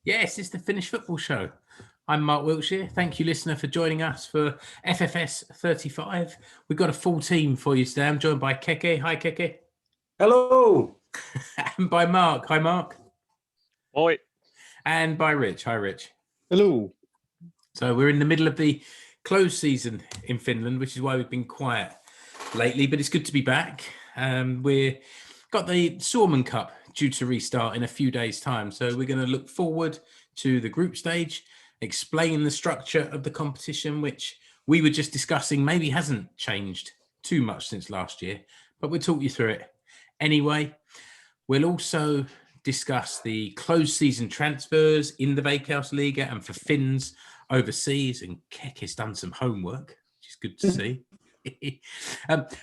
Yes, it's the Finnish Football Show. I'm Mark Wiltshire. Thank you, listener, for joining us for FFS35. We've got a full team for you today. I'm joined by Keke. Hi, Keke. Hello. And by Mark. Hi, Mark. Oi. And by Rich. Hi, Rich. Hello. So we're in the middle of the closed season in Finland, which is why we've been quiet lately, but it's good to be back. We've got the Suomen Cup due to restart in a few days' time. So we're going to look forward to the group stage, explain the structure of the competition, which we were just discussing maybe hasn't changed too much since last year, but we'll talk you through it anyway. We'll also discuss the closed season transfers in the Veikkausliiga and for Finns overseas, and Kek has done some homework, which is good to see.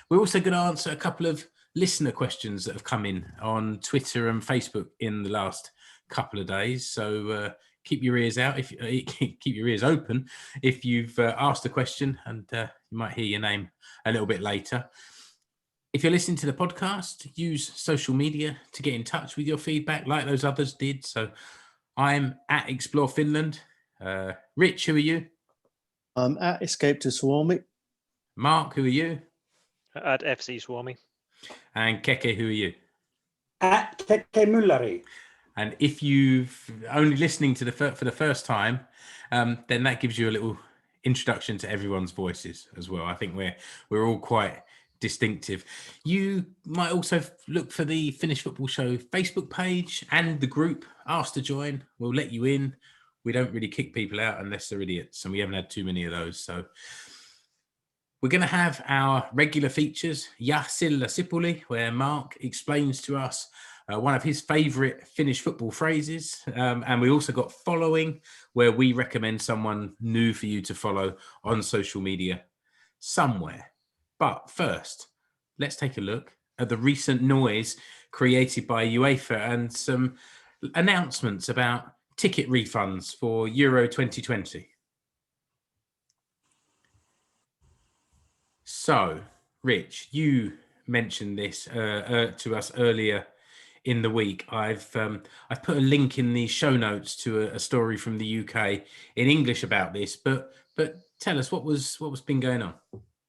We're also going to answer a couple of listener questions that have come in on Twitter and Facebook in the last couple of days. So keep your ears out, if keep your ears open if you've asked a question, and you might hear your name a little bit later. If you're listening to the podcast, use social media to get in touch with your feedback like those others did. So I'm at Explore Finland. Rich, who are you? I'm at Escape to Suomi. Mark, who are you? At FC Suomi. And Keke, who are you? At Keke Mylläri. And if you've only listening to for the first time, then that gives you a little introduction to everyone's voices as well. I think we're all quite distinctive. You might also look for the Finnish Football Show Facebook page and the group. Ask to join. We'll let you in. We don't really kick people out unless they're idiots, and we haven't had too many of those. So we're going to have our regular features, Ja Sillä Sipuli, where Mark explains to us one of his favourite Finnish football phrases. And we also got Following, where we recommend someone new for you to follow on social media somewhere. But first, let's take a look at the recent noise created by UEFA and some announcements about ticket refunds for Euro 2020. So, Rich, you mentioned this to us earlier in the week. I've put a link in the show notes to a story from the UK in English about this, but tell us what was been going on.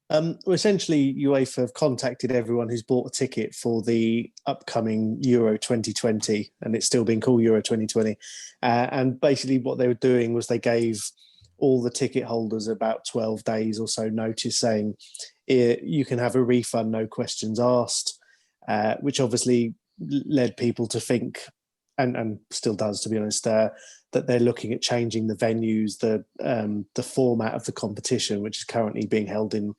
Well, essentially, UEFA have contacted everyone who's bought a ticket for the upcoming Euro 2020, and it's still being called Euro 2020. And basically what they were doing was they gave all the ticket holders about 12 days or so notice, saying you can have a refund, no questions asked, which obviously led people to think, and still does, to be honest, that they're looking at changing the venues, the format of the competition, which is currently being held in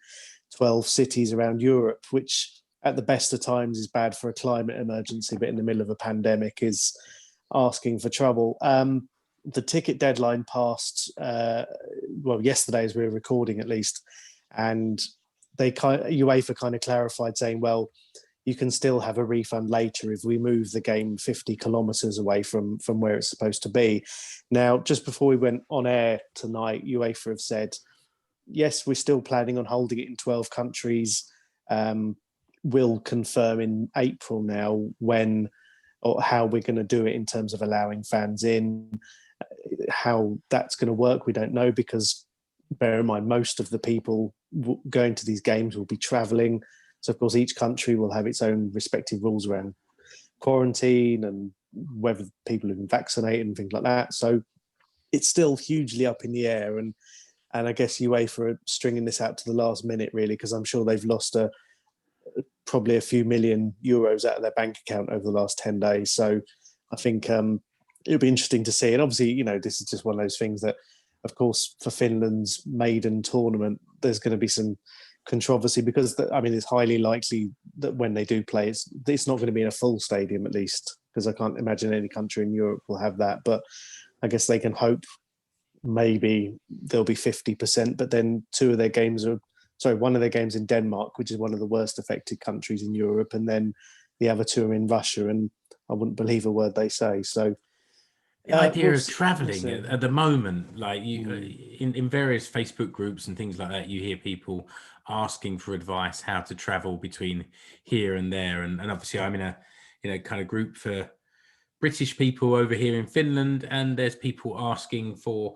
12 cities around Europe, which at the best of times is bad for a climate emergency, but in the middle of a pandemic is asking for trouble. The ticket deadline passed, yesterday as we were recording at least, and UEFA kind of clarified, saying, well, you can still have a refund later if we move the game 50 kilometres away from where it's supposed to be. Now, just before we went on air tonight, UEFA have said, yes, we're still planning on holding it in 12 countries. We'll confirm in April now when or how we're going to do it in terms of allowing fans in. How that's going to work, we don't know, because bear in mind, most of the people going to these games will be travelling. So, of course, each country will have its own respective rules around quarantine and whether people have been vaccinated and things like that. So it's still hugely up in the air. And I guess UEFA are stringing this out to the last minute, really, because I'm sure they've lost probably a few million euros out of their bank account over the last 10 days. So I think it'll be interesting to see. And obviously, this is just one of those things that, of course, for Finland's maiden tournament, there's going to be some controversy because, it's highly likely that when they do play, it's not going to be in a full stadium, at least, because I can't imagine any country in Europe will have that. But I guess they can hope maybe there'll be 50%, but then one of their games in Denmark, which is one of the worst affected countries in Europe, and then the other two are in Russia, and I wouldn't believe a word they say. So The idea we'll of traveling see. at the moment, like in various Facebook groups and things like that, you hear people asking for advice how to travel between here and there. And obviously I'm in a, kind of group for British people over here in Finland, and there's people asking for,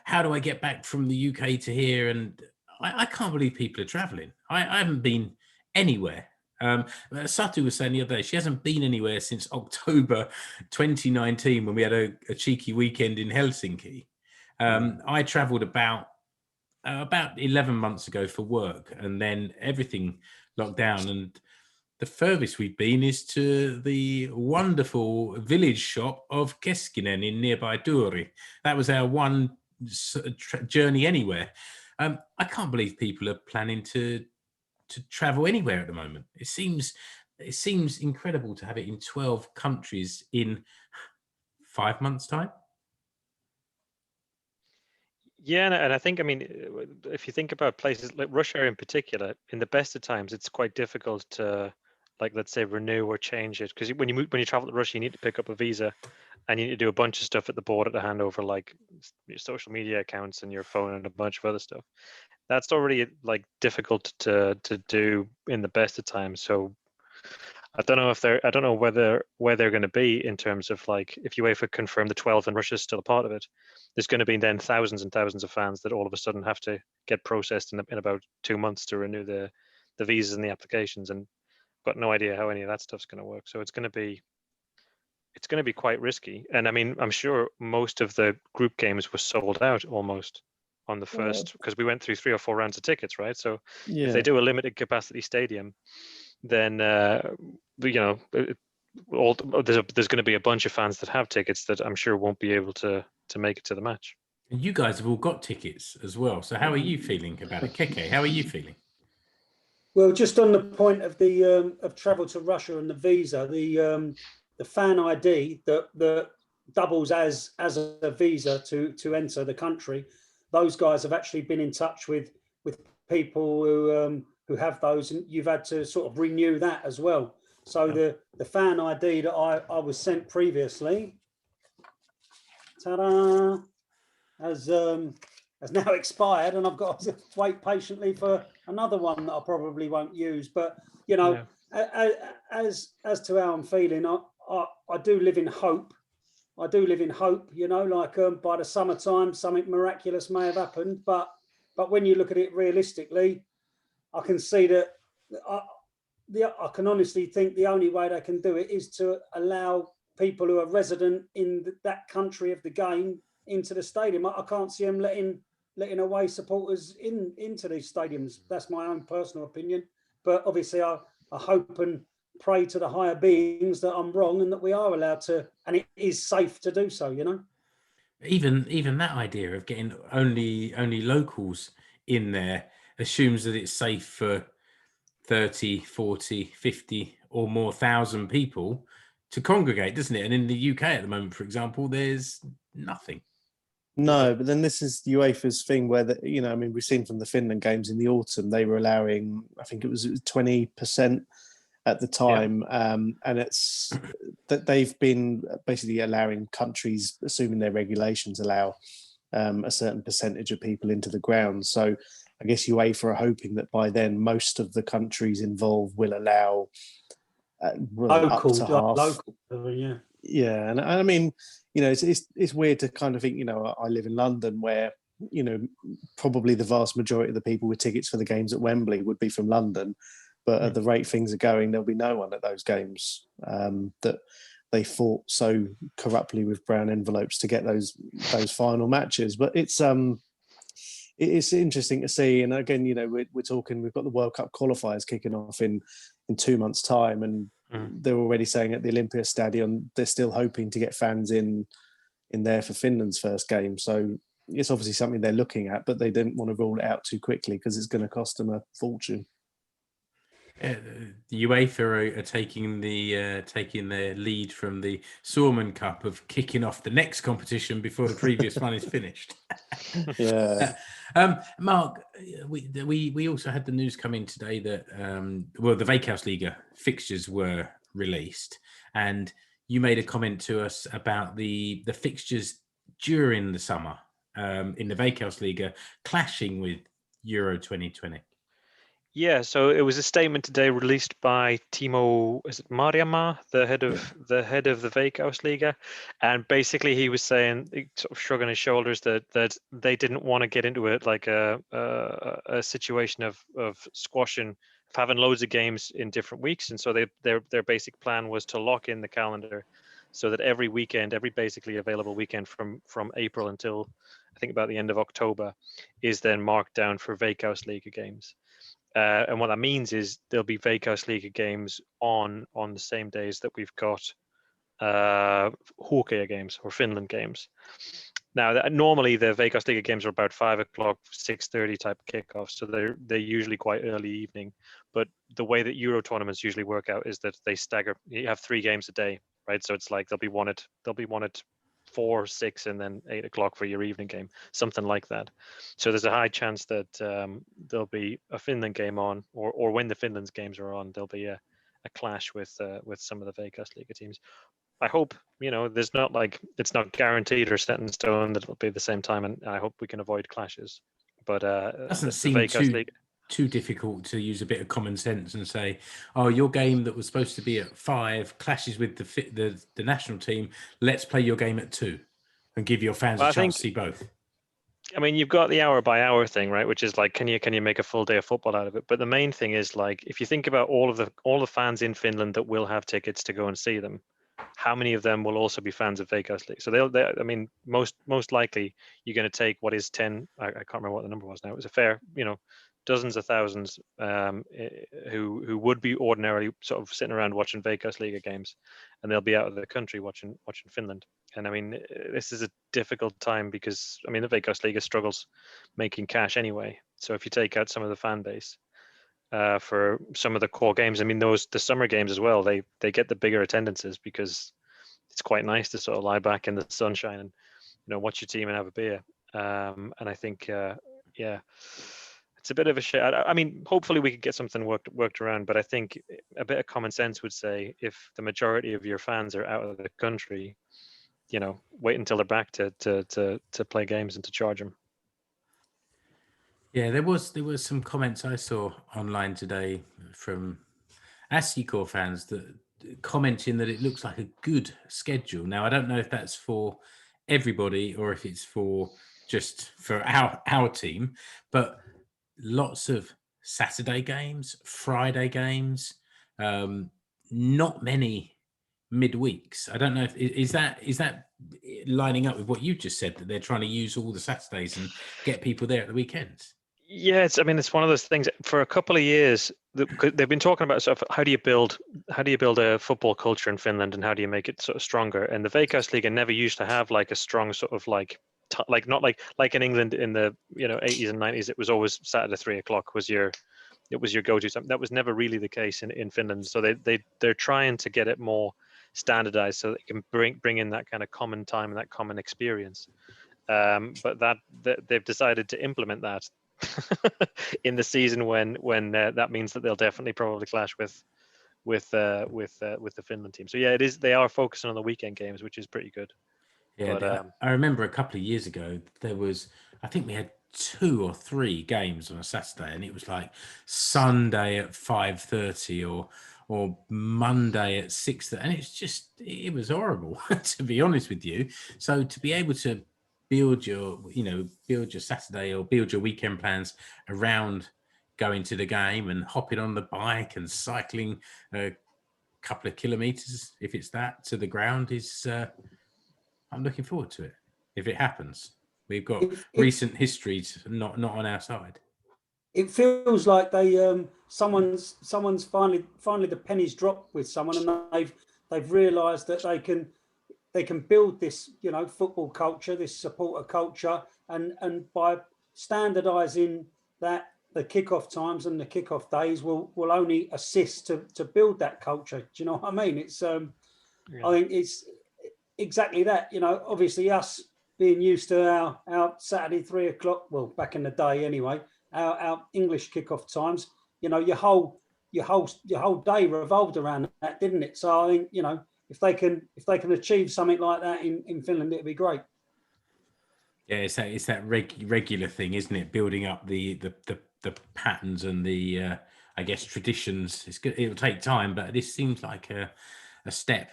how do I get back from the UK to here? And I can't believe people are traveling. I haven't been anywhere. Satu was saying the other day she hasn't been anywhere since October 2019 when we had a cheeky weekend in Helsinki. I travelled about 11 months ago for work, and then everything locked down, and the furthest we've been is to the wonderful village shop of Keskinen in nearby Duori. That was our one journey anywhere. I can't believe people are planning to travel anywhere at the moment. It seems incredible to have it in 12 countries in 5 months' time. Yeah, and I think, I mean, if you think about places like Russia in particular, in the best of times, it's quite difficult to, like, let's say, renew or change it, because when you travel to Russia, you need to pick up a visa, and you need to do a bunch of stuff at the border to hand over, like your social media accounts and your phone and a bunch of other stuff. That's already like difficult to do in the best of times. So I don't know where they're going to be in terms of, like, if UEFA confirm the 12 and Russia's still a part of it, there's going to be then thousands and thousands of fans that all of a sudden have to get processed in about 2 months to renew the visas and the applications, and got no idea how any of that stuff's going to work. So it's going to be quite risky. And I mean, I'm sure most of the group games were sold out almost on the first, because we went through 3 or 4 rounds of tickets, right? So if they do a limited capacity stadium, then there's going to be a bunch of fans that have tickets that I'm sure won't be able to make it to the match. And you guys have all got tickets as well. So how are you feeling about it? Keke, how are you feeling? Well, just on the point of the of travel to Russia and the visa, the fan ID that doubles as a visa to enter the country, those guys have actually been in touch with people who have those, and you've had to sort of renew that as well. So the fan ID that I was sent previously, ta-da, has now expired, and I've got to wait patiently for another one that I probably won't use. But as to how I'm feeling, I do live in hope. I do live in hope. Like by the summertime, something miraculous may have happened. But when you look at it realistically, I can see that. I can honestly think the only way they can do it is to allow people who are resident in that country of the game into the stadium. I can't see them letting away supporters into these stadiums. That's my own personal opinion. But obviously, I hope and pray to the higher beings that I'm wrong and that we are allowed to, and it is safe to do so. Even that idea of getting only locals in there assumes that it's safe for 30, 40, 50 or more thousand people to congregate, doesn't it? And in the UK at the moment, for example, there's nothing. No, but then this is UEFA's thing where we've seen from the Finland games in the autumn, they were allowing, I think it was 20% at the time, and it's that they've been basically allowing countries, assuming their regulations allow a certain percentage of people into the ground. So I guess UEFA are hoping that by then most of the countries involved will allow local, up to half. Local, yeah, and I mean, it's weird to kind of think. I live in London, where probably the vast majority of the people with tickets for the games at Wembley would be from London, but at the rate things are going, there'll be no one at those games. That they fought so corruptly with brown envelopes to get those final matches, but it's interesting to see. And again, we're talking, we've got the World Cup qualifiers kicking off in 2 months' time, and they're already saying at the Olympia Stadium they're still hoping to get fans in there for Finland's first game. So it's obviously something they're looking at, but they didn't want to rule it out too quickly because it's going to cost them a fortune. The UEFA are taking their lead from the Suomen Cup of kicking off the next competition before the previous one is finished. Yeah. Mark, we also had the news come in today that the Veikkausliiga fixtures were released, and you made a comment to us about the fixtures during the summer in the Veikkausliiga clashing with Euro 2020. Yeah, so it was a statement today released by Timo, is it Marjamaa, the head of the Veikkausliiga, and basically he was saying, sort of shrugging his shoulders, that they didn't want to get into it like a situation of squashing, of having loads of games in different weeks, and so their basic plan was to lock in the calendar, so that every weekend, every basically available weekend from April until I think about the end of October, is then marked down for Veikkausliiga games. And what that means is there'll be Veikkausliiga games on the same days that we've got Hockey games or Finland games. Now, normally the Veikkausliiga games are about 5 o'clock, 6:30 type kickoffs, so they're usually quite early evening. But the way that Euro tournaments usually work out is that they stagger. You have 3 games a day, right? So it's like they'll be one at 4, 6, and then 8 o'clock for your evening game, something like that. So there's a high chance that there'll be a Finland game on, or when the Finland's games are on, there'll be a clash with some of the Veikkausliiga teams. I hope, there's not like, it's not guaranteed or set in stone that it'll be the same time, and I hope we can avoid clashes. But doesn't seem too difficult to use a bit of common sense and say, oh, your game that was supposed to be at 5 clashes with the national team. Let's play your game at 2 and give your fans a chance to see both. I mean, you've got the hour by hour thing, right? Which is like, can you make a full day of football out of it? But the main thing is, like, if you think about all the fans in Finland that will have tickets to go and see them, how many of them will also be fans of Veikkausliiga? So I mean, most likely you're going to take what is 10. I can't remember what the number was now. It was a fair, dozens of thousands who would be ordinarily sort of sitting around watching Veikkausliiga games, and they'll be out of the country watching Finland. And I mean, this is a difficult time because, I mean, the Veikkausliiga struggles making cash anyway. So if you take out some of the fan base for some of the core games, I mean, the summer games as well, they get the bigger attendances because it's quite nice to sort of lie back in the sunshine and, watch your team and have a beer. And I think, it's a bit of a shit. I mean, hopefully we could get something worked around, but I think a bit of common sense would say, if the majority of your fans are out of the country, wait until they're back to play games and to charge them. Yeah, there was some comments I saw online today from ASCII fans that commenting that it looks like a good schedule. Now, I don't know if that's for everybody or if it's just for our team, but lots of Saturday games, Friday games, not many midweeks. I don't know if is that lining up with what you just said, that they're trying to use all the Saturdays and get people there at the weekends. Yeah, it's one of those things. For a couple of years, they've been talking about sort of how do you build a football culture in Finland, and how do you make it sort of stronger. And the Veikkausliiga never used to have like a strong sort of like not like in England in the 80s and 90s. It was always Saturday 3 o'clock was your go-to time. That was never really the case in Finland. So they're trying to get it more standardized so they can bring in that kind of common time and that common experience. But they've decided to implement that in the season when that means that they'll definitely probably clash with the Finland team. So yeah, they are focusing on the weekend games, which is pretty good. Yeah, but, I remember a couple of years ago I think we had 2 or 3 games on a Saturday, and it was like Sunday at 5:30 or Monday at 6:30, and it was horrible to be honest with you. So to be able to build your Saturday or build your weekend plans around going to the game and hopping on the bike and cycling a couple of kilometers, if it's that, to the ground is I'm looking forward to it if it happens. We've got recent histories not on our side. It feels like someone's finally the penny's dropped with someone, and they've realised that they can build this football culture, this supporter culture, and by standardising that, the kickoff times and the kickoff days will only assist to build that culture. Do you know what I mean? It's I think it's exactly that. Obviously us being used to our Saturday 3 o'clock, well, back in the day anyway, our English kickoff times, your whole day revolved around that, didn't it? So I think, if they can achieve something like that in Finland, it'd be great. Yeah, it's that regular thing, isn't it? Building up the patterns and the I guess traditions. It's good. It'll take time, but this seems like a step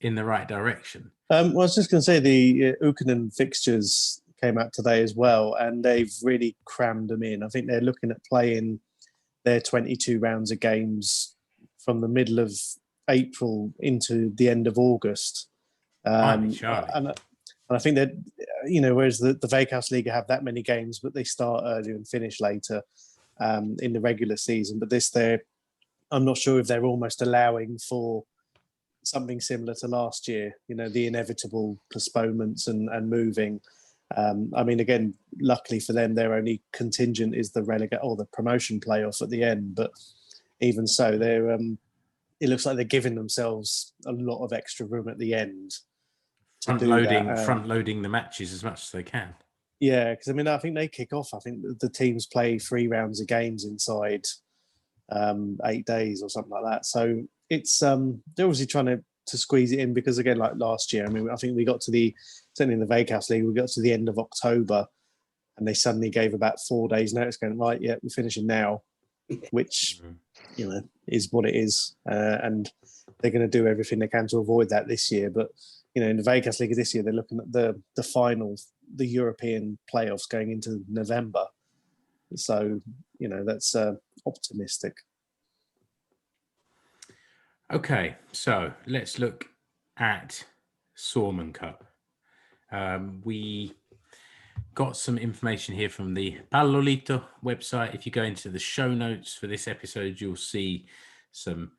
in the right direction. Well, I was just going to say the Ukkonen fixtures came out today as well, and they've really crammed them in. I think they're looking at playing their 22 rounds of games from the middle of April into the end of August. And I think that, whereas the Veikkausliiga have that many games, but they start earlier and finish later in the regular season. But I'm not sure if they're almost allowing for something similar to last year, the inevitable postponements and moving. Again, luckily for them, their only contingent is the relegate or the promotion playoff at the end. But even so, it looks like they're giving themselves a lot of extra room at the end. Front loading the matches as much as they can. Yeah, because I think they kick off. I think the teams play 3 rounds of games inside 8 days or something like that. So it's they're obviously trying to squeeze it in because, again, like last year, I think we got to certainly in the Veikkausliiga, we got to the end of October and they suddenly gave about 4 days notice going, right, yeah, we're finishing now, which, is what it is. And they're going to do everything they can to avoid that this year. But, in the Veikkausliiga this year, they're looking at the final, the European playoffs going into November. So, that's optimistic. Okay, so let's look at Suomen Cup. We got some information here from the Palloliitto website. If you go into the show notes for this episode, you'll see some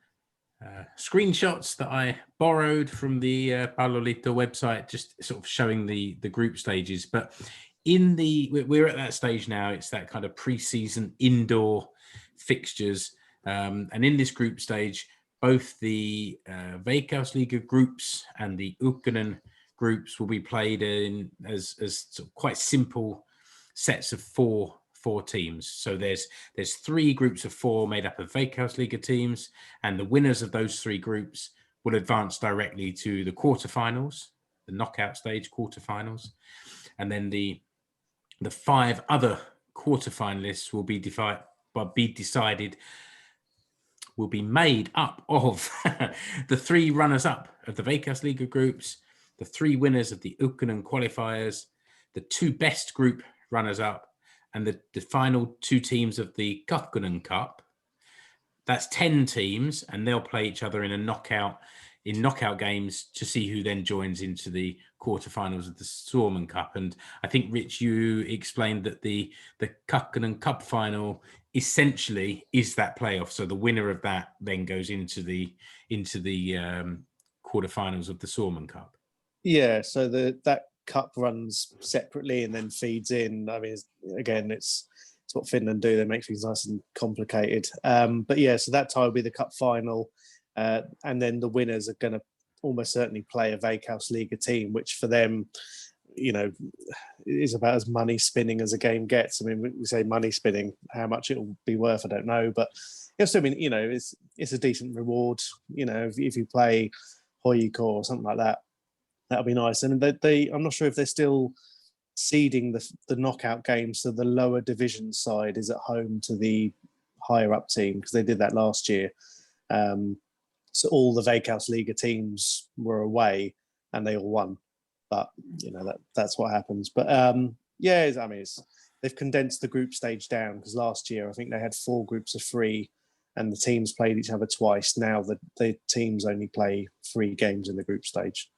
screenshots that I borrowed from the Palloliitto website, just sort of showing the group stages. But we're at that stage now. It's that kind of pre-season indoor fixtures, and in this group stage, both the Veikkausliiga groups and the Ukkonen groups will be played in as sort of quite simple sets of four teams. So there's 3 groups of 4 made up of Veikkausliiga teams, and the winners of those 3 groups will advance directly to the quarterfinals, the knockout stage quarterfinals, and then the 5 other quarterfinalists will be made up of the 3 runners-up of the Veikkausliiga groups, the 3 winners of the Ukkonen qualifiers, the 2 best group runners-up, and the final 2 teams of the Kakkonen Cup. That's 10 teams, and they'll play each other in knockout games to see who then joins into the quarterfinals of the Suomen Cup. And I think, Rich, you explained that the Kakkonen Cup final essentially is that playoff. So the winner of that then goes into the quarterfinals of the Suomen Cup. Yeah, so that cup runs separately and then feeds in. It's what Finland do. They make things nice and complicated. But yeah, so that tie will be the cup final. And then the winners are going to almost certainly play a Veikkausliiga team, which for them, is about as money spinning as a game gets. We say money spinning, how much it'll be worth, I don't know. But it's a decent reward. If you play Hoiko or something like that, that'll be nice. And I'm not sure if they're still seeding the knockout games, so the lower division side is at home to the higher up team, because they did that last year. So all the Veikkausliiga teams were away and they all won. But that's what happens. But they've condensed the group stage down, because last year I think they had 4 groups of 3 and the teams played each other twice. Now the teams only play 3 games in the group stage.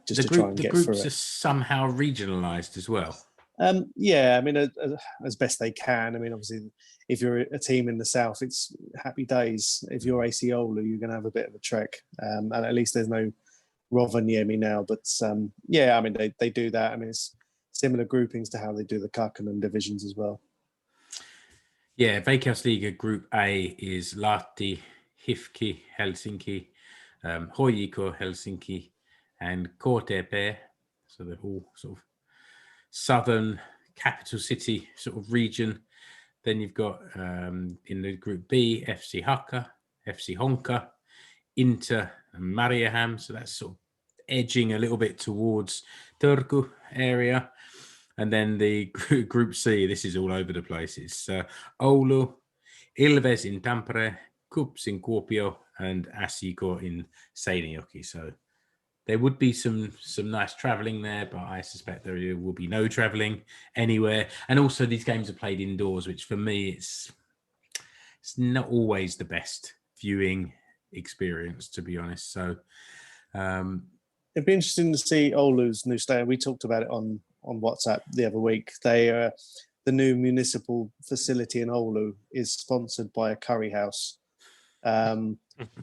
Just to try and get through it. The groups are somehow regionalised as well. As best they can. Obviously, if you're a team in the south, it's happy days. If you're AC Oulu, you're going to have a bit of a trek. And at least there's no Rovaniemi now. But they do that. It's similar groupings to how they do the Kakkonen divisions as well. Yeah, Veikkausliiga Group A is Lahti, HIFK Helsinki, HJK Helsinki, and KTP. So they're all sort of southern capital city sort of region. Then you've got in the Group B, FC Haka, FC Honka, Inter and Mariehamn. So that's sort of edging a little bit towards Turku area. And then the Group C, this is all over the place. It's Oulu, Ilves in Tampere, KuPS in Kuopio, and Asiko in Seinäjoki. So there would be some nice travelling there, but I suspect there will be no travelling anywhere. And also these games are played indoors, which for me, it's not always the best viewing experience, to be honest. So it'd be interesting to see Oulu's new stadium. We talked about it on WhatsApp the other week. They the new municipal facility in Oulu is sponsored by a curry house,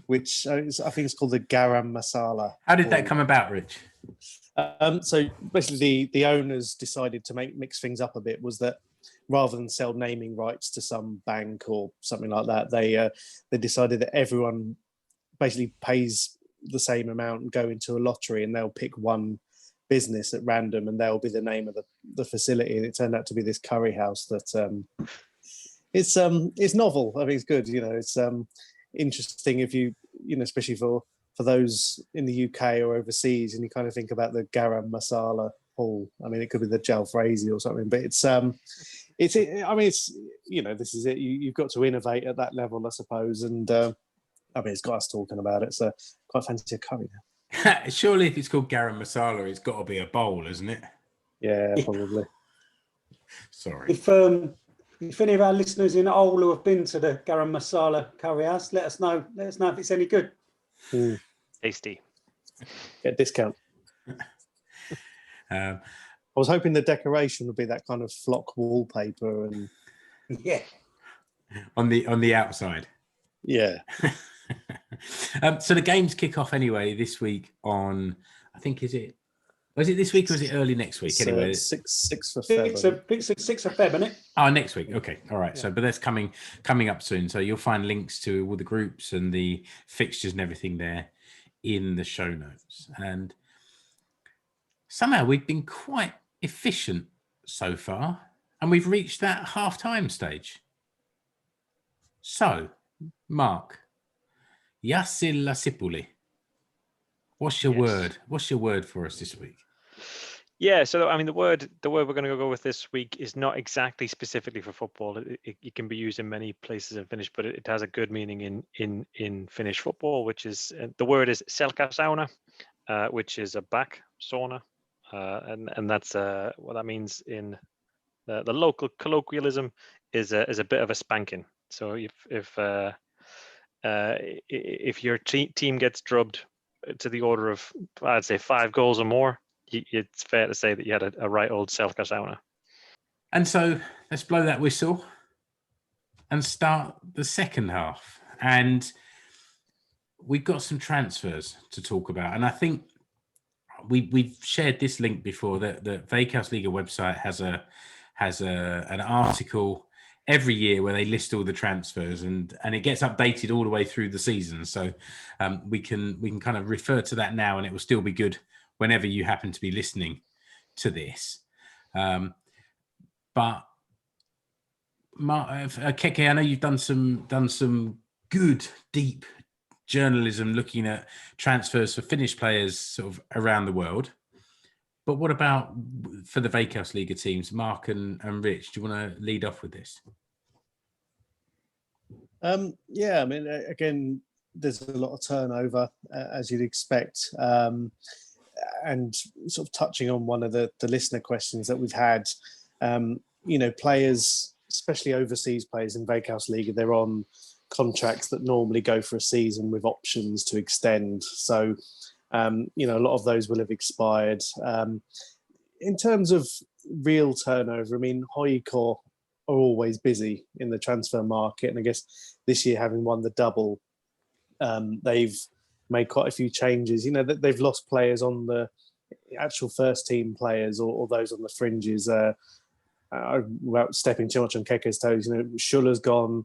which I think it's called the Garam Masala. How did that come about, Rich? So basically, the owners decided to mix things up a bit. Was that rather than sell naming rights to some bank or something like that, they decided that everyone basically pays the same amount and go into a lottery, and they'll pick one business at random, and they'll be the name of the facility. And it turned out to be this curry house that it's novel. I mean, it's good. It's interesting if you especially for those in the UK or overseas, and you kind of think about the garam masala hall. I mean, it could be the jalfrezi or something, but it's I mean, this is it. You've got to innovate at that level, I suppose. And I mean, it's got us talking about it, so quite fancy a curry now. Surely, if it's called garam masala, it's got to be a bowl, isn't it? Yeah, probably. Sorry. If any of our listeners in Oulu have been to the garam masala curry house, let us know. Let us know if it's any good. Tasty. Get a discount. I was hoping the decoration would be that kind of flock wallpaper and yeah, on the outside. Yeah. So the games kick off anyway this week on, I think, was it this week or is it early next week? Anyway, 6th of February. 6th of Feb, isn't it? Oh, next week. Okay, all right. Yeah. So, but that's coming up soon. So you'll find links to all the groups and the fixtures and everything there in the show notes. And somehow we've been quite efficient so far, and we've reached that half-time stage. So, Mark, Yassil Lasipuli, what's your word? What's your word for us this week? Yeah, so I mean, the word we're going to go with this week is not exactly specifically for football. It can be used in many places in Finnish, but it has a good meaning in Finnish football, which is the word is selkäsauna, which is a back sauna, and that's what that means in the local colloquialism is a bit of a spanking. So if your team gets drubbed to the order of, I'd say, 5 goals or more, it's fair to say that you had a right old selkäsauna. And so let's blow that whistle and start the second half. And we've got some transfers to talk about. And I think we've shared this link before, that the Veikkausliiga website has an article every year where they list all the transfers, and it gets updated all the way through the season. So we can kind of refer to that now, and it will still be good whenever you happen to be listening to this. But Keke, I know you've done some good deep journalism looking at transfers for Finnish players sort of around the world. But what about for the Veikkausliiga teams? Mark and Rich, do you want to lead off with this? Yeah, I mean, again, there's a lot of turnover, as you'd expect. And sort of touching on one of the listener questions that we've had, players, especially overseas players in Veikkausliiga, they're on contracts that normally go for a season with options to extend. So, a lot of those will have expired. In terms of real turnover, I mean, Hoiko are always busy in the transfer market. And I guess this year, having won the double, they've made quite a few changes. They've lost players on the actual first team players or those on the fringes. Without stepping too much on Keke's toes, Schuller's gone.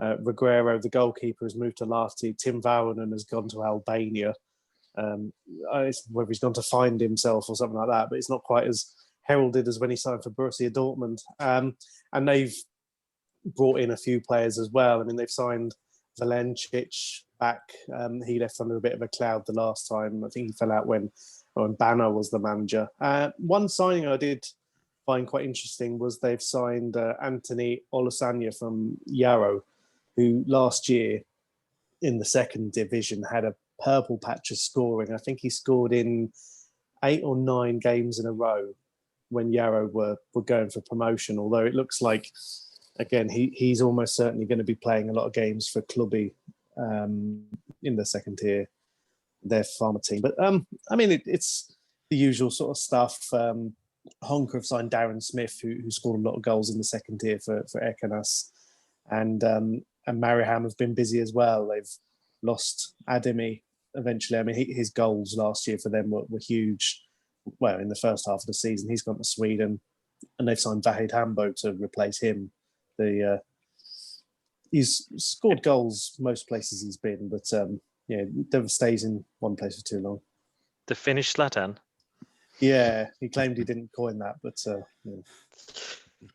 Reguero, the goalkeeper, has moved to Lahti. Tim Vaunen has gone to Albania. Whether he's gone to find himself or something like that, but it's not quite as heralded as when he signed for Borussia Dortmund. And they've brought in a few players as well. I mean, they've signed Valencic, back. He left under a bit of a cloud the last time. I think he fell out when Banner was the manager. One signing I did find quite interesting was they've signed Anthony Olusanya from Yarrow, who last year in the second division had a purple patch of scoring. I think he scored in 8 or 9 games in a row when Yarrow were going for promotion, although it looks like, again, he's almost certainly going to be playing a lot of games for Clubby in the second tier, their farmer team. But, I mean, it's the usual sort of stuff. Honka have signed Darren Smith, who scored a lot of goals in the second tier for Ekenas. And Mariham have been busy as well. They've lost Ademi eventually. I mean, his goals last year for them were huge. Well, in the first half of the season, he's gone to Sweden, and they've signed Vahid Hambo to replace him. He's scored goals most places he's been, but never stays in one place for too long. The Finnish Zlatan. Yeah, he claimed he didn't coin that, but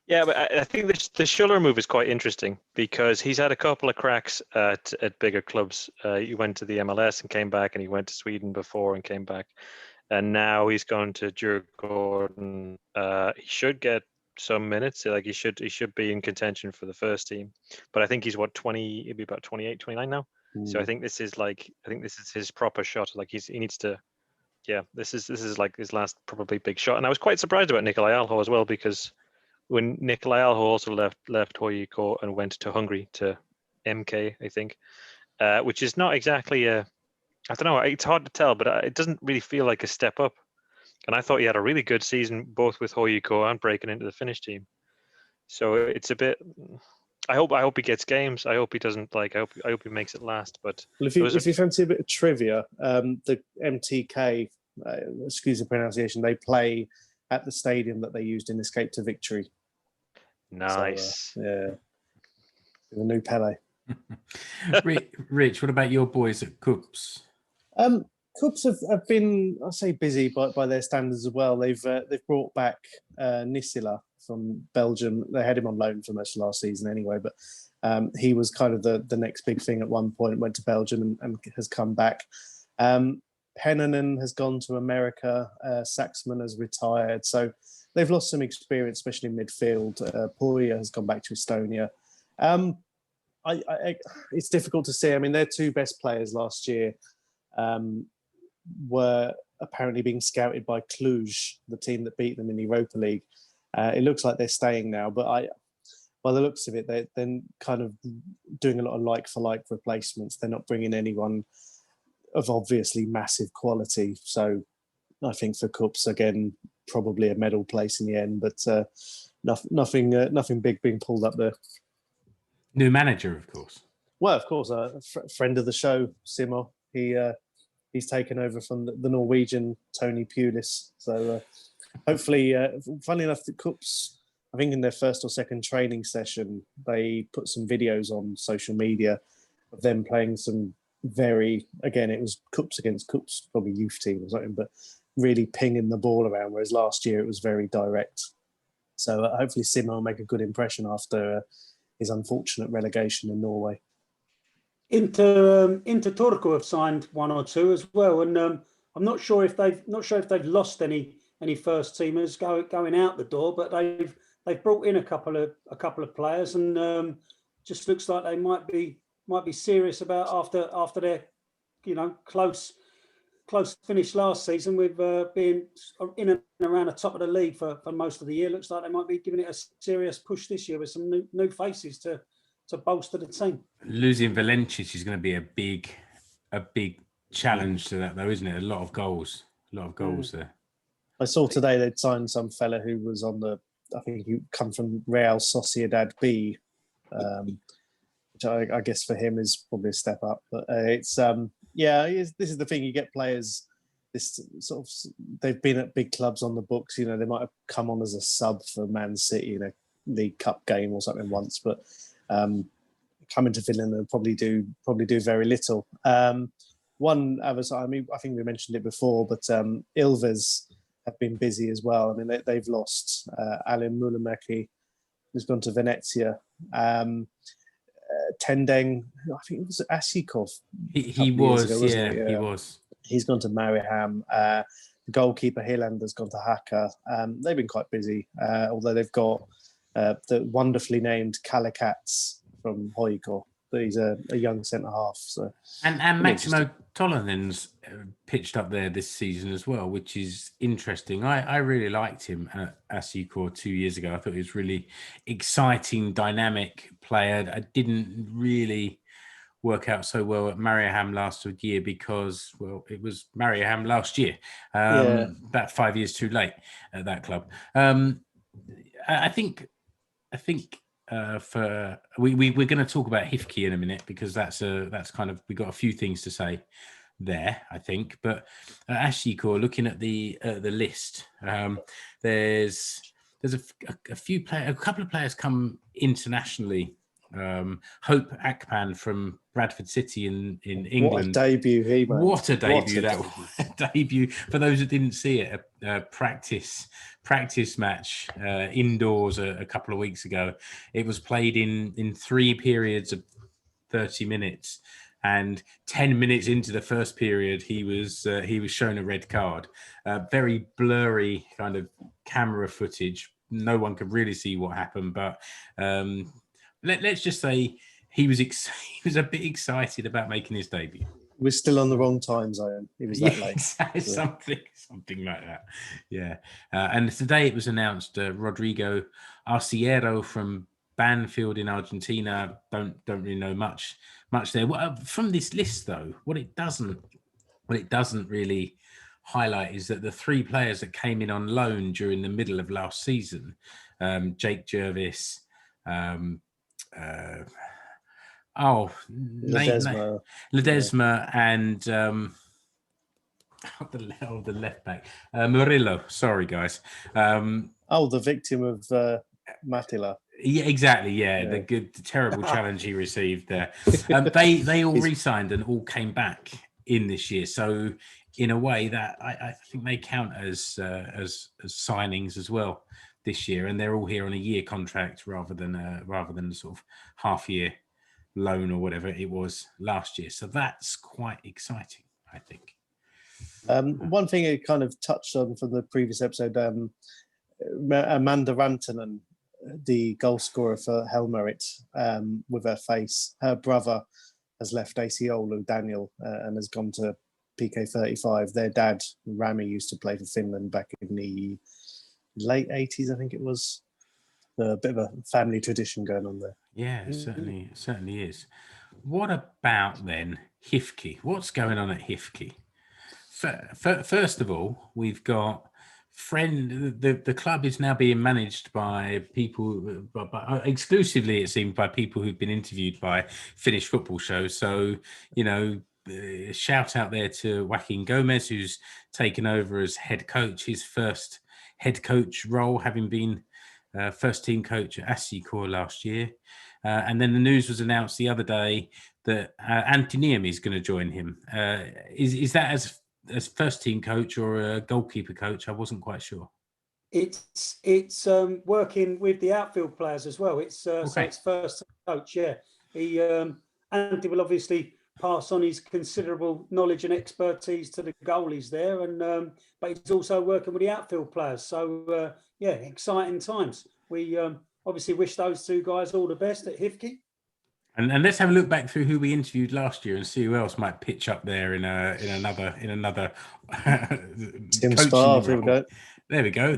Yeah, but I think the Schuller move is quite interesting because he's had a couple of cracks at bigger clubs. He went to the MLS and came back, and he went to Sweden before and came back, and now he's gone to Djurgården. He should get some minutes. Like he should be in contention for the first team. But I think he's 20. He'll be about 28, 29 now. So I think this is his proper shot. Like he needs to. Yeah, this is like his last probably big shot. And I was quite surprised about Nikolai Alho as well, because when Nikolai Alho also left Hoyiko and went to Hungary to MK, I think, which is not exactly I don't know, it's hard to tell, but it doesn't really feel like a step up. And I thought he had a really good season, both with Hoyiko and breaking into the Finnish team. So it's a bit. I hope he gets games. I hope he doesn't I hope he makes it last. But well, if you fancy a bit of trivia, the MTK, excuse the pronunciation, they play at the stadium that they used in Escape to Victory. Nice. So, yeah, the new Pele. Rich, what about your boys at Cups? Cups have been, I say, busy by their standards as well. They've brought back Nisila from Belgium. They had him on loan for most of last season anyway, but he was kind of the next big thing at one point, went to Belgium and has come back. Pennanen has gone to America. Saxman has retired. So they've lost some experience, especially in midfield. Poya has gone back to Estonia. It's difficult to say. I mean, their 2 best players last year were apparently being scouted by Cluj, the team that beat them in the Europa League. It looks like they're staying now, but by the looks of it, they're kind of doing a lot of like-for-like replacements. They're not bringing anyone of obviously massive quality. So I think for Cups, again, probably a medal place in the end, but nothing big being pulled up there. New manager, of course. Well, of course, a friend of the show, Simo. He's taken over from the Norwegian Tony Pulis. So hopefully, funnily enough, the Cups, I think in their first or second training session, they put some videos on social media of them playing some it was Cups against Cups, probably youth team or something, but really pinging the ball around, whereas last year it was very direct. So hopefully Simo will make a good impression after his unfortunate relegation in Norway. Inter Turku have signed 1 or 2 as well, and I'm not sure if they've lost any first teamers going out the door, but they've brought in a couple of players, and just looks like they might be serious about after their close finish last season with being in and around the top of the league for most of the year. Looks like they might be giving it a serious push this year with some new faces to bolster the team. Losing Valencic is going to be a big challenge to that, though, isn't it? A lot of goals there. I saw today they'd signed some fella who was I think he come from Real Sociedad B, which I guess for him is probably a step up. But this is the thing, you get players. This sort of, they've been at big clubs on the books. They might have come on as a sub for Man City in a League Cup game or something once, but coming to Finland they'll probably do very little. One other side, I mean, I think we mentioned it before, but Ilves have been busy as well. I mean, they've lost Alin Mulimäki, who's gone to Venezia. Tendeng, I think it was Asikov. He was, yeah, he was. He's gone to Mariehamn. The goalkeeper Hillander's gone to Haka. They've been quite busy, although they've got the wonderfully named Kalakats from Hoiko. He's a young centre half. So and Maximo Tolanen's pitched up there this season as well, which is interesting. I really liked him at Asikor 2 years ago. I thought he was really exciting, dynamic player. I didn't really work out so well at Mariehamn last year because, well, it was Mariehamn last year. About 5 years too late at that club. I think we're going to talk about Hifki in a minute because that's kind of, we got a few things to say there, I think. But Ashikor, looking at the list, there's a couple of players come internationally. Hope Akpan from Bradford City in England. What a debut he made. What a debut that was. Debut. For those that didn't see it, a practice match indoors a couple of weeks ago. It was played in 3 periods of 30 minutes. And 10 minutes into the first period, he was shown a red card. Very blurry kind of camera footage. No one could really see what happened, but let's just say he was a bit excited about making his debut. We're still on the wrong time zone. He was that late. Something like that. Yeah. And today it was announced Rodrigo Arciero from Banfield in Argentina. Don't really know much there. From this list though, what it doesn't really highlight is that the 3 players that came in on loan during the middle of last season, Jake Jervis, Ledesma and the left back, Murillo. Sorry, guys. The victim of Matila. Yeah, exactly. Yeah, the terrible challenge he received there. They all re-signed and all came back in this year. So in a way, that I think they count as signings as well this year, and they're all here on a year contract rather than a sort of half-year loan or whatever it was last year. So that's quite exciting, I think. One thing I kind of touched on from the previous episode, Amanda Rantanen, the goal scorer for Helmerit, with her face, her brother has left AC Oulu, Daniel, and has gone to PK35. Their dad, Rami, used to play for Finland back in the late 80s, I think it was. A bit of a family tradition going on there. Yeah, it certainly is. What about then Hifki? What's going on at Hifki? First of all, we've got the club is now being managed by people, exclusively it seems, by people who've been interviewed by Finnish football shows. So, shout out there to Joaquin Gomez, who's taken over as head coach, his first head coach role, having been first team coach at Asikor last year. And then the news was announced the other day that Antti Niemi is going to join him. Is that as first team coach or a goalkeeper coach? I wasn't quite sure. It's working with the outfield players as well. It's so it's first coach. Yeah, Antti will obviously pass on his considerable knowledge and expertise to the goalies there, and but he's also working with the outfield players. So exciting times. We obviously wish those 2 guys all the best at Hifki. And let's have a look back through who we interviewed last year and see who else might pitch up there in another. Tim Sparv, here we go. There we go.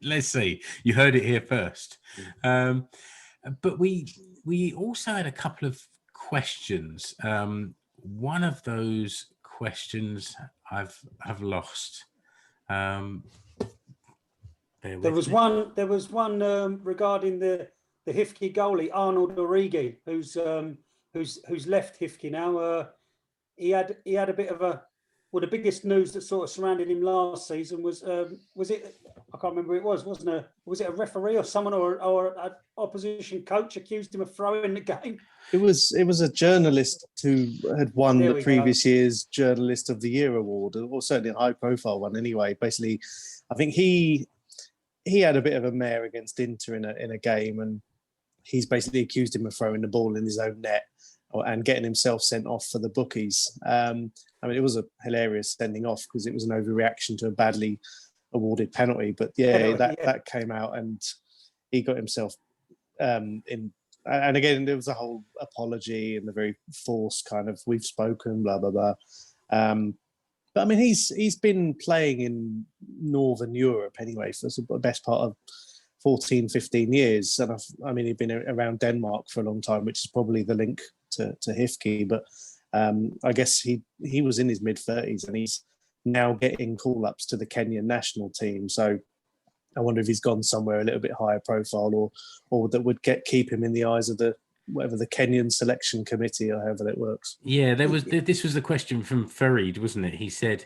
Let's see. You heard it here first. But we also had a couple of questions. One of those questions I've lost. There was one regarding the Hifki goalie Arnold Origi, who's left Hifki now. He had a bit of the biggest news that sort of surrounded him last season was it? I can't remember who it was. Was it a referee or someone or an opposition coach accused him of throwing the game? It was a journalist who had won the previous year's Journalist of the Year award, or certainly a high profile one anyway. Basically, I think he had a bit of a mare against Inter in a game, and he's basically accused him of throwing the ball in his own net and getting himself sent off for the bookies. I mean, it was a hilarious sending off because it was an overreaction to a badly awarded penalty. But that came out and he got himself in. And again, there was a whole apology and the very forced kind of "we've spoken," blah blah blah. But I mean, he's been playing in Northern Europe anyway for the best part of 14, 15 years. And I mean, he'd been around Denmark for a long time, which is probably the link to Hifke. But I guess he was in his mid-30s and he's now getting call-ups to the Kenyan national team. So I wonder if he's gone somewhere a little bit higher profile or that would keep him in the eyes of the Kenyan selection committee or however that works. Yeah, this was the question from Farid, wasn't it? He said,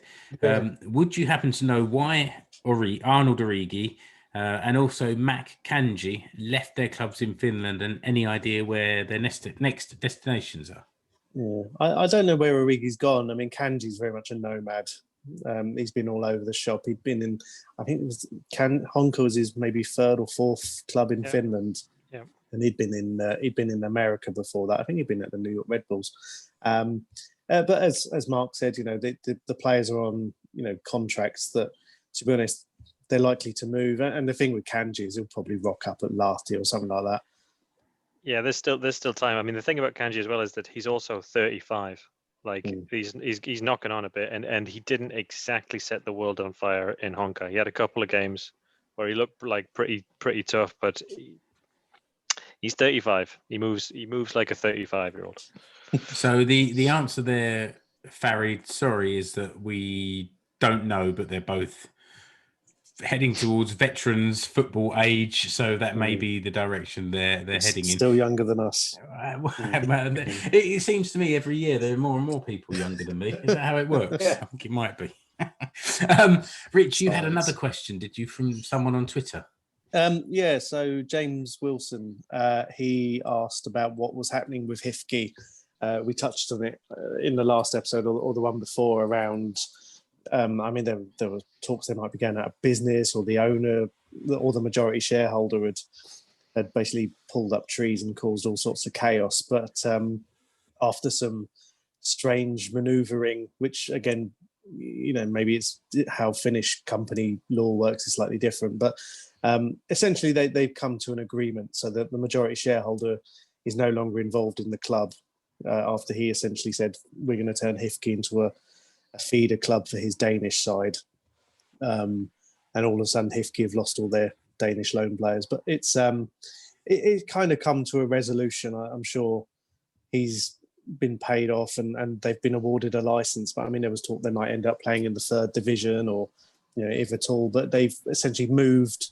would you happen to know why Arnold Origi and also Mac Kanji left their clubs in Finland, and any idea where their next destinations are? Yeah, I don't know where Origi's gone. I mean, Kanji's very much a nomad. He's been all over the shop. He'd been in, I think it was Honka was his maybe third or fourth club in Finland. Yeah. And he'd been in America before that. I think he'd been at the New York Red Bulls. But as Mark said, the players are on contracts that, to be honest, they're likely to move. And the thing with Kanji is he'll probably rock up at Lahti or something like that. Yeah, there's still time. I mean, the thing about Kanji as well is that he's also 35. Like he's knocking on a bit, and he didn't exactly set the world on fire in Honka. He had a couple of games where he looked like pretty tough, but he's 35. He moves like a 35-year-old. So the answer there, Farid, sorry, is that we don't know, but they're both heading towards veterans football age, so that may be the direction they're heading in. Still younger than us. It seems to me every year there are more and more people younger than me. Is that how it works? I think it might be. Rich, you had another question, did you, from someone on Twitter? So James Wilson, he asked about what was happening with Hifke. We touched on it in the last episode or the one before around, I mean, there were talks they might be going out of business, or the owner or the majority shareholder had basically pulled up trees and caused all sorts of chaos. But after some strange manoeuvring, which again, maybe it's how Finnish company law works is slightly different, but essentially they've come to an agreement so that the majority shareholder is no longer involved in the club after he essentially said, we're going to turn Hifke into a feeder club for his Danish side. And all of a sudden Hifke have lost all their Danish loan players. But it's kind of come to a resolution. I'm sure he's been paid off and they've been awarded a license. But I mean, there was talk they might end up playing in the third division or, if at all. But they've essentially moved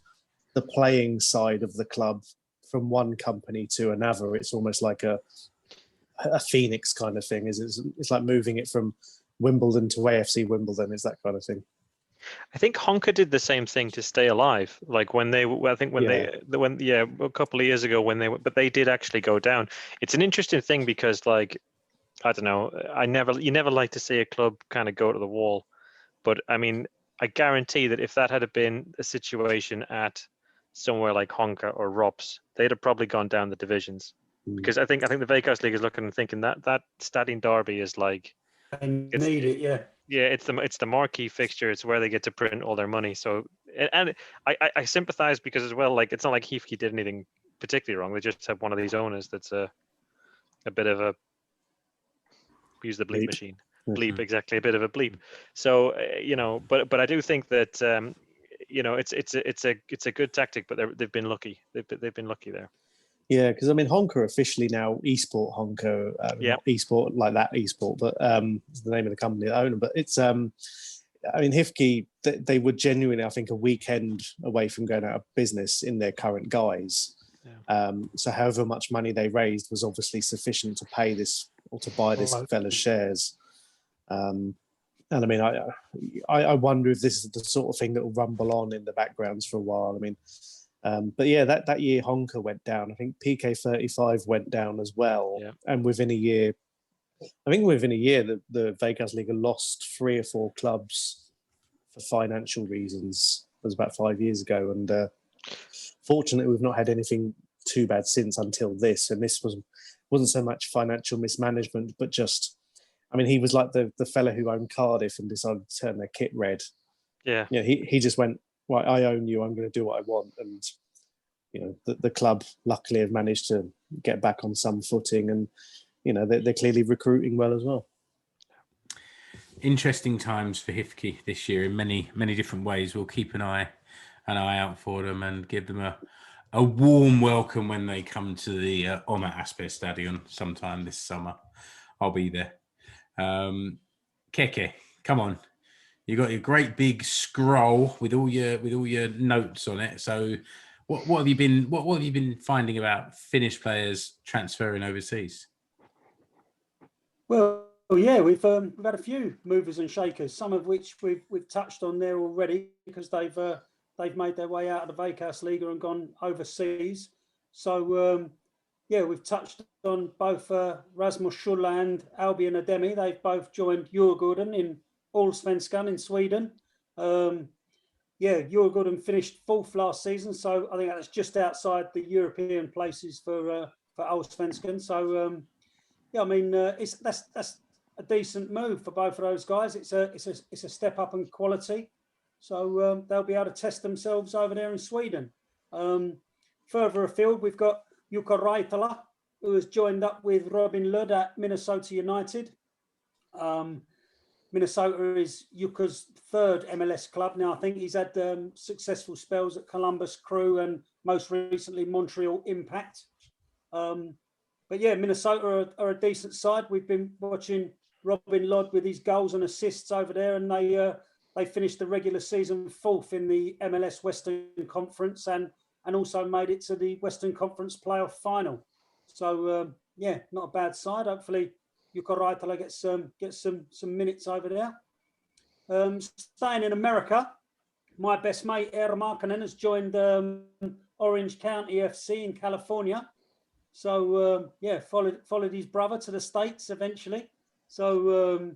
the playing side of the club from one company to another. It's almost like a phoenix kind of thing. It's like moving it from Wimbledon to AFC Wimbledon, is that kind of thing. I think Honka did the same thing to stay alive. Like when they, I think when a couple of years ago but they did actually go down. It's an interesting thing because, like, I don't know, you never like to see a club kind of go to the wall, but I mean, I guarantee that if that had been a situation at somewhere like Honka or Rops, they'd have probably gone down the divisions. Because I think the Veikkausliiga is looking and thinking that Stadin Derby is like, I need it, yeah. Yeah, it's the marquee fixture. It's where they get to print all their money. So, and I sympathize because as well, like, it's not like Hifke did anything particularly wrong. They just have one of these owners that's a bit of a, use the bleep machine. Bleep, exactly, a bit of a bleep. So but I do think that it's a good tactic, but they've been lucky. They've been lucky there. Yeah, because I mean, Honka are officially now Esport Honka, not Esport like that Esport, but it's the name of the company that own them. But it's, I mean, Hifke, they were genuinely, I think, a weekend away from going out of business in their current guise. Yeah. So however much money they raised was obviously sufficient to pay this or to buy this fella's shares. And I mean, I wonder if this is the sort of thing that will rumble on in the backgrounds for a while. I mean, but yeah, that year Honka went down. I think PK35 went down as well. Yeah. And within a year, the Veikkausliiga lost 3 or 4 clubs for financial reasons. It was about 5 years ago. And fortunately, we've not had anything too bad since until this. And this wasn't so much financial mismanagement, but just, I mean, he was like the fella who owned Cardiff and decided to turn their kit red. Yeah. He just went, right, I own you, I'm going to do what I want. And, the club luckily have managed to get back on some footing, and, they're clearly recruiting well as well. Interesting times for HIFK this year in many, many different ways. We'll keep an eye out for them and give them a warm welcome when they come to the Omar Asper Stadion sometime this summer. I'll be there. Keke, come on. You got your great big scroll with all your notes on it. So what have you been finding about Finnish players transferring overseas? Well, yeah, we've had a few movers and shakers, some of which we've touched on there already because they've made their way out of the Veikkausliiga and gone overseas. So we've touched on both Rasmus Schulla and Albion Ademi. They've both joined Djurgården in Allsvenskan in Sweden. Djurgården finished 4th last season, so I think that's just outside the European places for Allsvenskan. So that's a decent move for both of those guys. It's a step up in quality, so they'll be able to test themselves over there in Sweden. Further afield, we've got Jukka Raitala, who has joined up with Robin Lod at Minnesota United. Minnesota is Jukka's 3rd MLS club now. I think he's had successful spells at Columbus Crew and most recently Montreal Impact. Minnesota are a decent side. We've been watching Robin Lod with his goals and assists over there, and they finished the regular season 4th in the MLS Western Conference and also made it to the Western Conference playoff final. So not a bad side. Hopefully Jukka Raitala gets some minutes over there. Staying in America, my best mate Eero Markkanen has joined Orange County FC in California. So followed his brother to the States eventually. So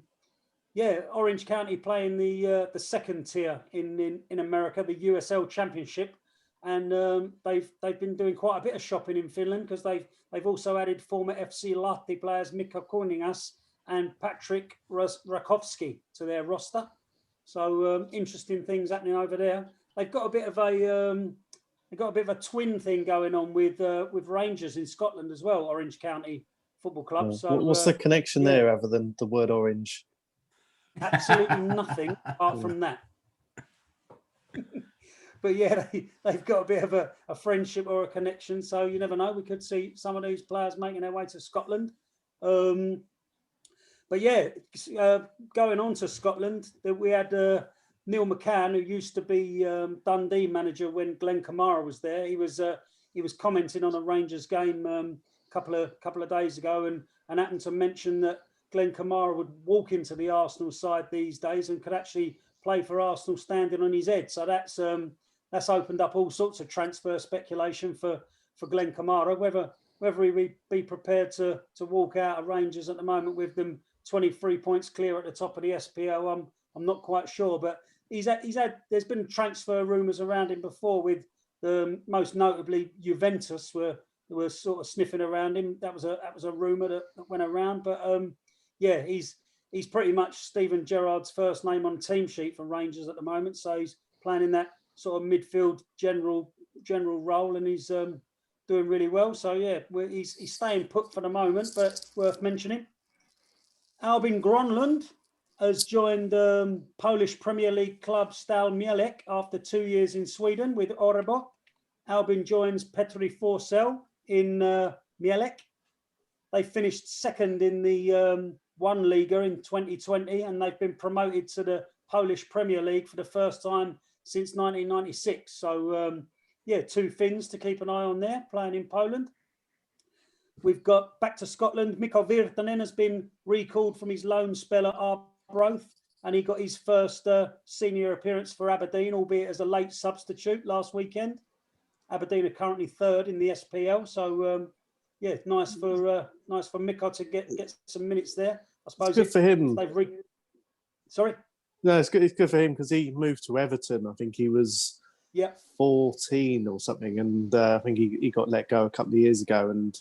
Orange County playing the 2nd tier in America, the USL Championship, and they've been doing quite a bit of shopping in Finland because they've also added former FC Lahti players Mikko Kuningas and Patrick Rakowski to their roster. So interesting things happening over there. They've got a bit of a twin thing going on with Rangers in Scotland as well, Orange County Football Club. Yeah. So what's the connection there other than the word orange? Absolutely nothing apart from that. But yeah, they've got a bit of a friendship or a connection. So you never know. We could see some of these players making their way to Scotland. But yeah, going on to Scotland, we had Neil McCann, who used to be Dundee manager when Glenn Kamara was there. He was commenting on a Rangers game a couple of days ago and happened to mention that Glenn Kamara would walk into the Arsenal side these days and could actually play for Arsenal standing on his head. So that's opened up all sorts of transfer speculation for Glenn Kamara. Whether he would be prepared to walk out of Rangers at the moment with them 23 points clear at the top of the SPL, I'm not quite sure. But there's been transfer rumours around him before, with most notably Juventus were sort of sniffing around him. That was a rumour that went around. But he's pretty much Steven Gerrard's first name on the team sheet for Rangers at the moment. So he's playing in that sort of midfield general role, and he's doing really well. So yeah, he's staying put for the moment, but worth mentioning. Albin Gronlund has joined Polish Premier League club Stal Mielec after 2 years in Sweden with Orebro. Albin joins Petri Forsell in Mielec. They finished 2nd in the 1 Liga in 2020, and they've been promoted to the Polish Premier League for the first time since 1996. So, 2 Finns to keep an eye on there, playing in Poland. We've got back to Scotland. Mikko Virtanen has been recalled from his loan spell at Arbroath, and he got his first senior appearance for Aberdeen, albeit as a late substitute last weekend. Aberdeen are currently 3rd in the SPL, so nice for Mikko to get some minutes there. I suppose it's good for him. Sorry. No, it's good. It's good for him because he moved to Everton. I think he was Yeah. 14 or something, and I think he got let go a couple of years ago, and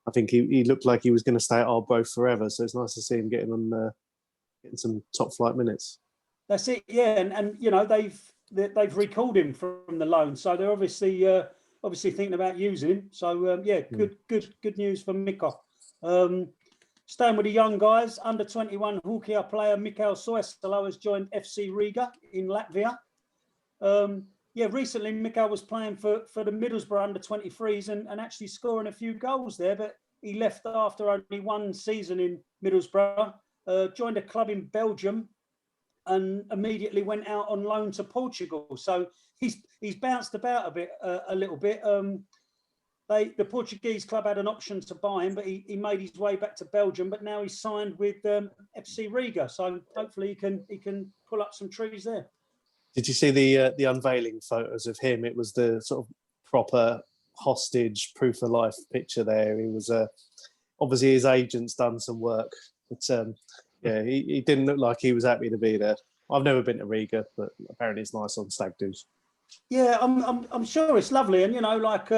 I think he looked like he was going to stay at Arbroath forever. So it's nice to see him getting some top flight minutes. That's it, yeah, and you know they've recalled him from the loan, so they're obviously thinking about using him. So yeah, good news for Mikko. Staying with the young guys, under 21 Hukia player Mikael Soesalo has joined FC Riga in Latvia. Yeah, recently Mikael was playing for the Middlesbrough under 23s and actually scoring a few goals there, but he left after only one season in Middlesbrough, joined a club in Belgium, and immediately went out on loan to Portugal. So he's bounced about a little bit. The Portuguese club had an option to buy him, but he made his way back to Belgium. But now he's signed with FC Riga, so hopefully he can pull up some trees there. Did you see the unveiling photos of him? It was the sort of proper hostage proof of life picture there. He was obviously his agent's done some work, but yeah, he didn't look like he was happy to be there. I've never been to Riga, but apparently it's nice on stag do's. Yeah, I'm sure it's lovely, and you know, like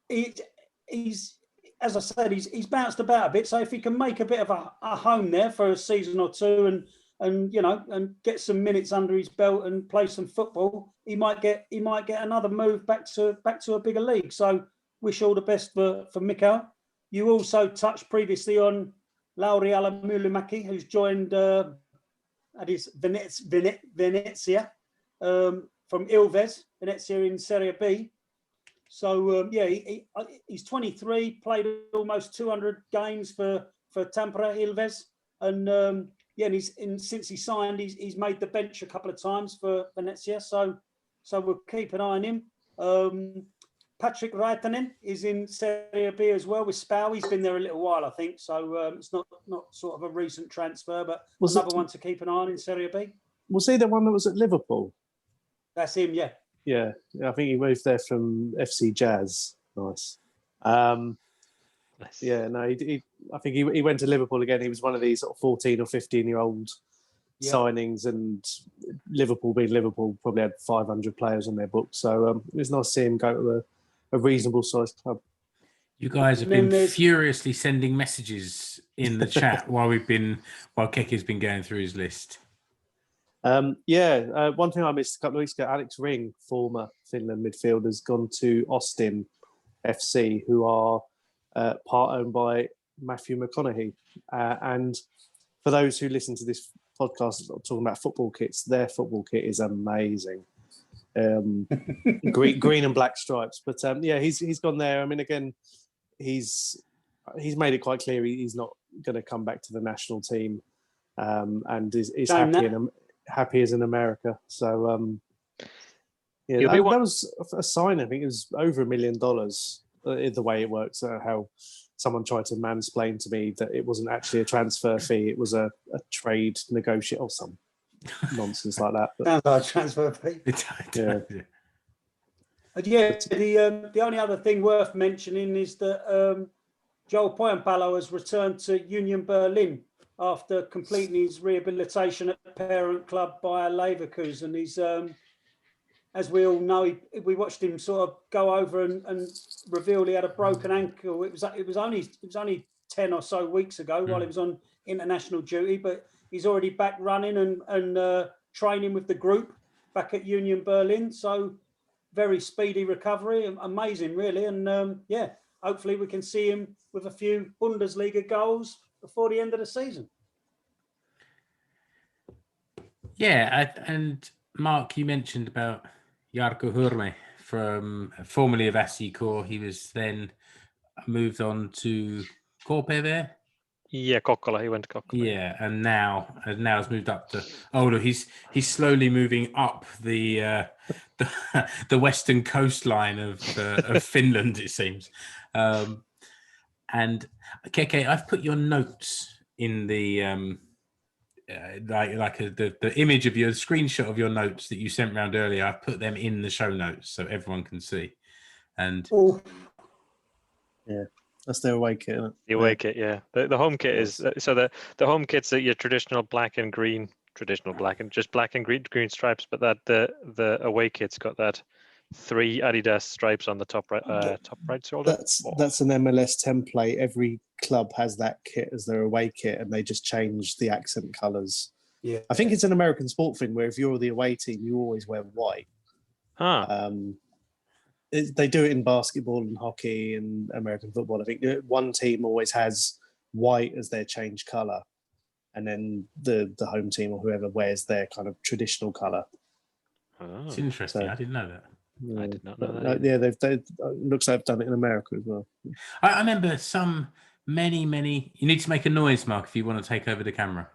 he's, as I said, he's bounced about a bit. So if he can make a bit of a home there for a season or two, and you know, and get some minutes under his belt and play some football, he might get another move back to a bigger league. So wish all the best for Mikael. You also touched previously on Lauri Alamulimäki, who's joined at his Venezia from Ilves, Venezia in Serie B. So yeah, he's 23, played almost 200 games for Tampere Ilves, and yeah, and since he signed, he's made the bench a couple of times for Venezia. So we'll keep an eye on him. Patrick Raitanen is in Serie B as well with Spal. He's been there a little while, I think. So it's not sort of a recent transfer, but another one to keep an eye on in Serie B. Was he the one that was at Liverpool? That's him, yeah. Yeah, I think he moved there from FC Jazz. Nice. Nice. Yeah, no, I think he went to Liverpool again. He was one of these sort of 14 or 15-year-old signings, and Liverpool being Liverpool probably had 500 players on their books. So it was nice to see him go to a reasonable sized club. You guys have been furiously sending messages in the chat while Keke's been going through his list. One thing I missed a couple of weeks ago, Alex Ring, former Finland midfielder, has gone to Austin FC, who are part owned by Matthew McConaughey. And for those who listen to this podcast talking about football kits, their football kit is amazing. Green and black stripes. But yeah, he's gone there. I mean, again, he's made it quite clear he's not going to come back to the national team, and is happy as in America. So yeah, that was a sign. I think it was over $1 million. The way it works, how someone tried to mansplain to me that it wasn't actually a transfer fee; it was a trade negotiate or some nonsense like that. But, sounds like a transfer fee. Yeah. Yeah, the only other thing worth mentioning is that Joel Poyampalo has returned to Union Berlin after completing his rehabilitation at the parent club Bayer Leverkusen. He's, as we all know, we watched him sort of go over and reveal he had a broken ankle. It was only 10 or so weeks ago while he was on international duty, but he's already back running and training with the group back at Union Berlin. So very speedy recovery, amazing really. And yeah, hopefully we can see him with a few Bundesliga goals before the end of the season. Yeah, and Mark, you mentioned about Jarkko Hurme from formerly of Asicor. He was then moved on to KPV. Yeah, Kokkola. He went to Kokkola. Yeah, and now has moved up to Oulu. He's slowly moving up the western coastline of Finland, it seems. And Keke, I've put your notes in the the image of your screenshot of your notes that you sent around earlier. I've put them in the show notes so everyone can see. And yeah. That's their away kit. The away kit, yeah. The home kit is so the home kit's your traditional black and green traditional black and just black and green stripes, but that the away kit's got that 3 Adidas stripes on the top right shoulder. That's an MLS template. Every club has that kit as their away kit, and they just change the accent colours. Yeah, I think it's an American sport thing where if you're the away team, you always wear white. They do it in basketball and hockey and American football. I think one team always has white as their change colour, and then the home team or whoever wears their kind of traditional colour. It's interesting. So, I didn't know that. I did not know that. Yeah, they looks like they've done it in America as well. I remember many. You need to make a noise, Mark, if you want to take over the camera.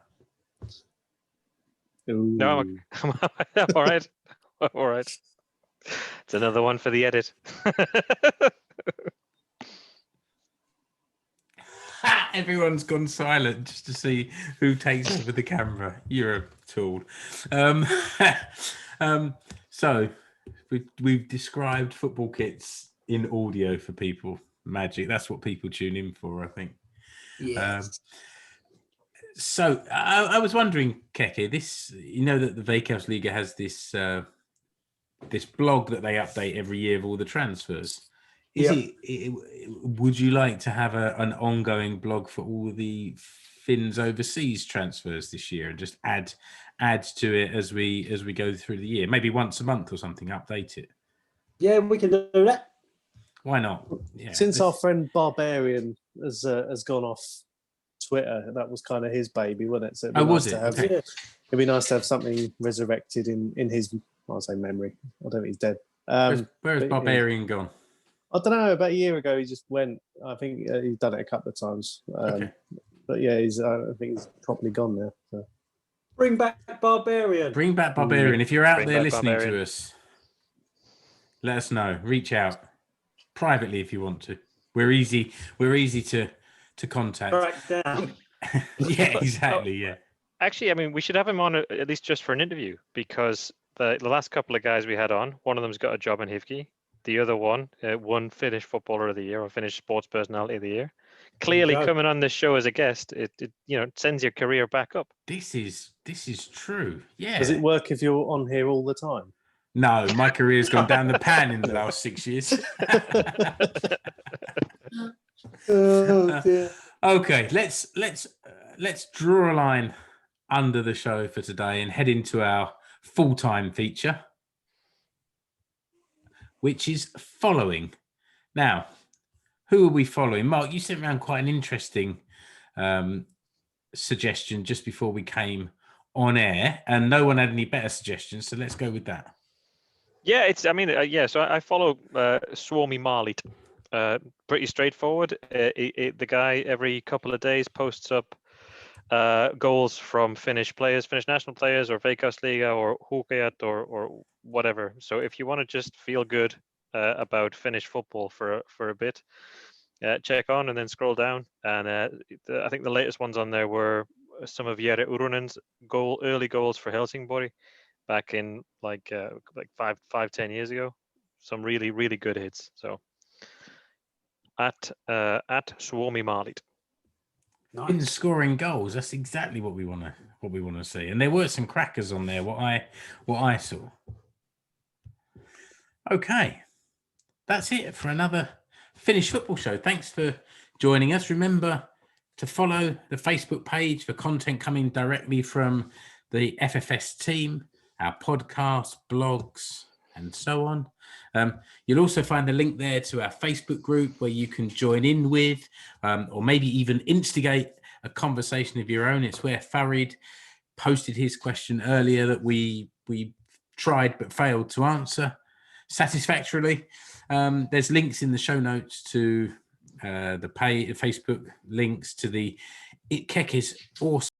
Ooh. No, I'm all right. All right. It's another one for the edit. Everyone's gone silent just to see who takes over the camera. You're a tool. So we've described football kits in audio for people. Magic. That's what people tune in for, I think. Yes. So I was wondering, Keke, this, you know that the Veikkausliiga has this this blog that they update every year of all the transfers. Would you like to have an ongoing blog for all the Finns overseas transfers this year and just add to it as we go through the year? Maybe once a month or something, update it. Yeah, we can do that. Why not? Yeah, Since our friend Barbarian has gone off Twitter, that was kind of his baby, wasn't it? So it'd be nice to have something resurrected in his, I'll say, memory. I don't think he's dead. Where's Barbarian gone? I don't know. About a year ago, he just went. I think he's done it a couple of times. But yeah, I think he's probably gone now. So. Bring back Barbarian. Bring back Barbarian. If you're out there listening to us, let us know. Reach out privately if you want to. We're easy to contact. Right down. Yeah, exactly. Yeah. Actually, I mean, we should have him on at least just for an interview, because the last couple of guys we had on, one of them's got a job in Hifki. The other one won Finnish Footballer of the Year or Finnish Sports Personality of the Year. Clearly, coming on this show as a guest, it sends your career back up. This is true. Yeah. Does it work if you're on here all the time? No, my career's gone down the pan in the last 6 years. Oh dear. Okay, let's draw a line under the show for today and head into our full-time feature, which is following. Now, who are we following? Mark, you sent around quite an interesting suggestion just before we came on air, and no one had any better suggestions, so let's go with that. Yeah, so I follow Suomi Maalit. Pretty straightforward. The guy every couple of days posts up goals from Finnish players, Finnish national players, or Veikkausliiga, or Hukajat, or whatever. So if you want to just feel good about Finnish football for a bit, check on and then scroll down. And I think the latest ones on there were some of Jere Urunen's early goals for Helsingborg back in like 5-10 years ago. Some really, really good hits. So at Suomi Maalit. Nice. In scoring goals, that's exactly what we want to see. And there were some crackers on there. What I saw. Okay, that's it for another Finnish football show. Thanks for joining us. Remember to follow the Facebook page for content coming directly from the FFS team, our podcasts, blogs, and so on. You'll also find the link there to our Facebook group where you can join in with, or maybe even instigate a conversation of your own. It's where Farid posted his question earlier that we tried but failed to answer satisfactorily. There's links in the show notes to the Facebook links to the Keke's awesome